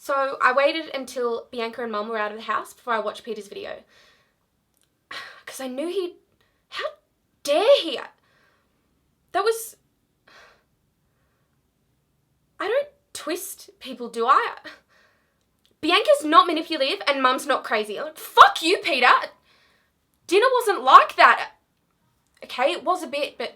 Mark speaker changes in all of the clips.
Speaker 1: So I waited until Bianca and Mum were out of the house before I watched Peter's video. Because I knew he'd... How dare he? That was... I don't twist people, do I? Bianca's not manipulative and Mum's not crazy. Fuck you, Peter. Dinner wasn't like that. Okay, it was a bit, but...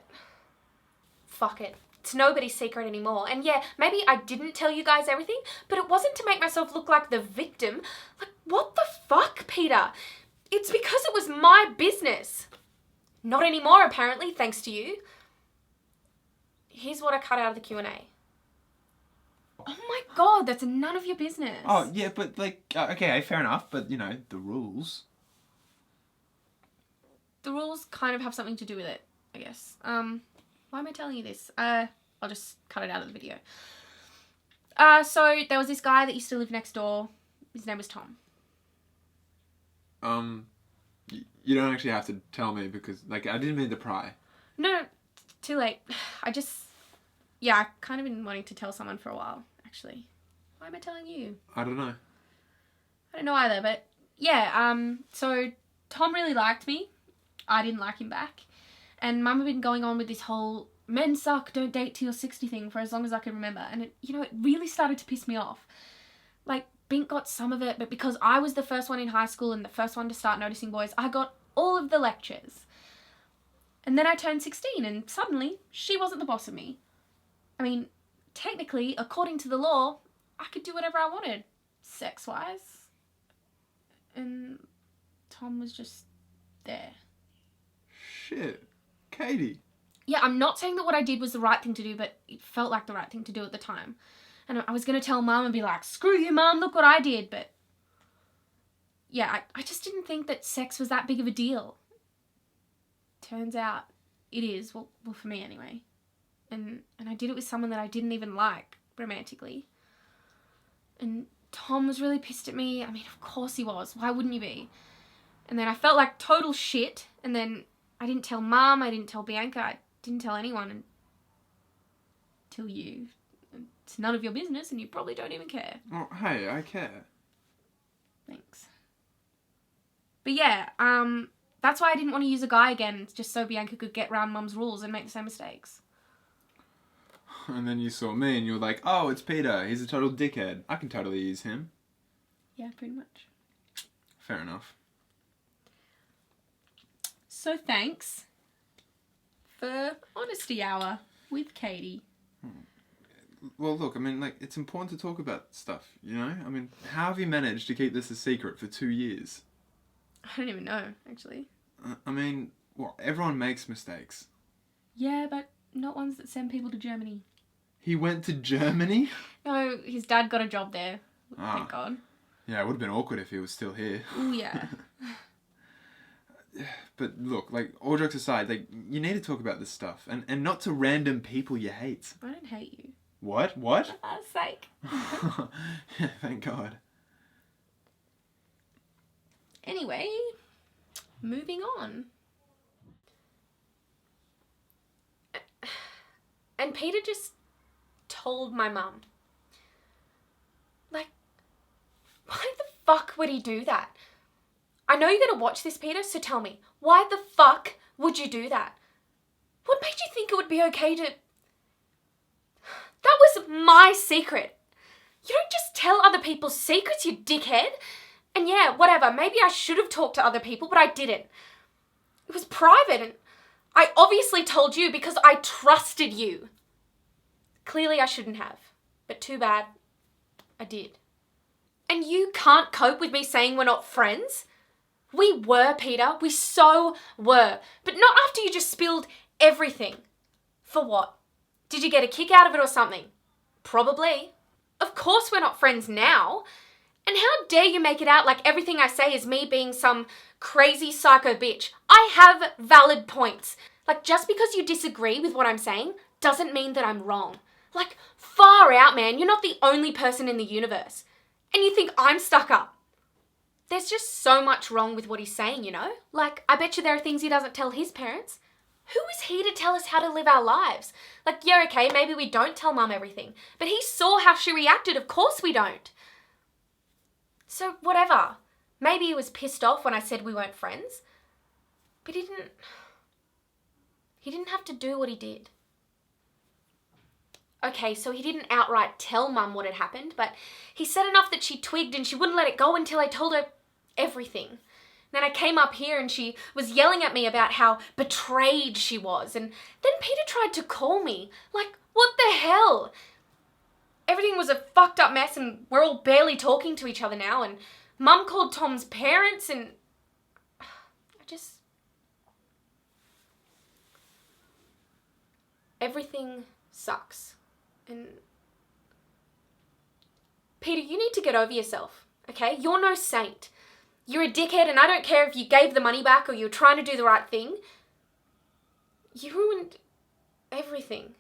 Speaker 1: Fuck it. It's nobody's secret anymore. And yeah, maybe I didn't tell you guys everything, but it wasn't to make myself look like the victim. Like, what the fuck, Peter? It's because it was my business. Not anymore, apparently, thanks to you. Here's what I cut out of the Q&A. Oh my God, that's none of your business.
Speaker 2: Oh, yeah, but like, okay, fair enough, but you know, the rules.
Speaker 1: The rules kind of have something to do with it, I guess. Why am I telling you this? I'll just cut it out of the video. So there was this guy that used to live next door. His name was Tom.
Speaker 2: You don't actually have to tell me because, like, I didn't mean to pry.
Speaker 1: No, too late. Yeah, I kind of been wanting to tell someone for a while, actually. Why am I telling you?
Speaker 2: I don't know.
Speaker 1: I don't know either, but yeah, so Tom really liked me. I didn't like him back. And Mum had been going on with this whole men suck, don't date till you're 60 thing for as long as I can remember. And it, you know, it really started to piss me off. Like, Bink got some of it, but because I was the first one in high school and the first one to start noticing boys, I got all of the lectures. And then I turned 16 and suddenly she wasn't the boss of me. I mean, technically, according to the law, I could do whatever I wanted, sex-wise. And Tom was just there.
Speaker 2: Shit. Katie.
Speaker 1: Yeah, I'm not saying that what I did was the right thing to do, but it felt like the right thing to do at the time. And I was going to tell Mum and be like, screw you, Mum, look what I did. But yeah, I just didn't think that sex was that big of a deal. Turns out it is, well for me anyway. And I did it with someone that I didn't even like romantically. And Tom was really pissed at me. I mean, of course he was. Why wouldn't you be? And then I felt like total shit. And then I didn't tell Mum, I didn't tell Bianca, I didn't tell anyone until you. It's none of your business and you probably don't even care.
Speaker 2: Oh, hey, I care.
Speaker 1: Thanks. But yeah, that's why I didn't want to use a guy again, just so Bianca could get round Mum's rules and make the same mistakes.
Speaker 2: And then you saw me and you were like, oh, it's Peter. He's a total dickhead. I can totally use him.
Speaker 1: Yeah, pretty much.
Speaker 2: Fair enough.
Speaker 1: So thanks for Honesty Hour with Katie.
Speaker 2: Well, look, I mean, like, it's important to talk about stuff, you know? I mean, how have you managed to keep this a secret for 2 years?
Speaker 1: I don't even know, actually.
Speaker 2: I mean, well, everyone makes mistakes.
Speaker 1: Yeah, but not ones that send people to Germany.
Speaker 2: He went to Germany?
Speaker 1: No, his dad got a job there. Thank God.
Speaker 2: Yeah, it would have been awkward if he was still here.
Speaker 1: Oh, yeah.
Speaker 2: But look, like, all jokes aside, like, you need to talk about this stuff. And not to random people you hate.
Speaker 1: I don't hate you.
Speaker 2: What? What?
Speaker 1: For God's sake.
Speaker 2: Yeah, thank God.
Speaker 1: Anyway, moving on. And Peter just told my mum. Like, why the fuck would he do that? I know you're going to watch this, Peter, so tell me, why the fuck would you do that? What made you think it would be okay to... That was my secret. You don't just tell other people's secrets, you dickhead. And yeah, whatever, maybe I should have talked to other people, but I didn't. It was private, and I obviously told you because I trusted you. Clearly I shouldn't have, but too bad, I did. And you can't cope with me saying we're not friends? We were, Peter, we so were. But not after you just spilled everything. For what? Did you get a kick out of it or something? Probably. Of course we're not friends now. And how dare you make it out like everything I say is me being some crazy psycho bitch. I have valid points. Like, just because you disagree with what I'm saying doesn't mean that I'm wrong. Like, far out, man. You're not the only person in the universe. And you think I'm stuck up. There's just so much wrong with what he's saying, you know? Like, I bet you there are things he doesn't tell his parents. Who is he to tell us how to live our lives? Like, yeah, okay, maybe we don't tell Mum everything. But he saw how she reacted. Of course we don't. So whatever. Maybe he was pissed off when I said we weren't friends. But he didn't have to do what he did. Okay, so he didn't outright tell Mum what had happened, but he said enough that she twigged and she wouldn't let it go until I told her everything. Then I came up here and she was yelling at me about how betrayed she was. And then Peter tried to call me. Like, what the hell? Everything was a fucked up mess and we're all barely talking to each other now. And Mum called Tom's parents and everything sucks. And Peter, you need to get over yourself, okay? You're no saint. You're a dickhead and I don't care if you gave the money back or you're trying to do the right thing. You ruined everything.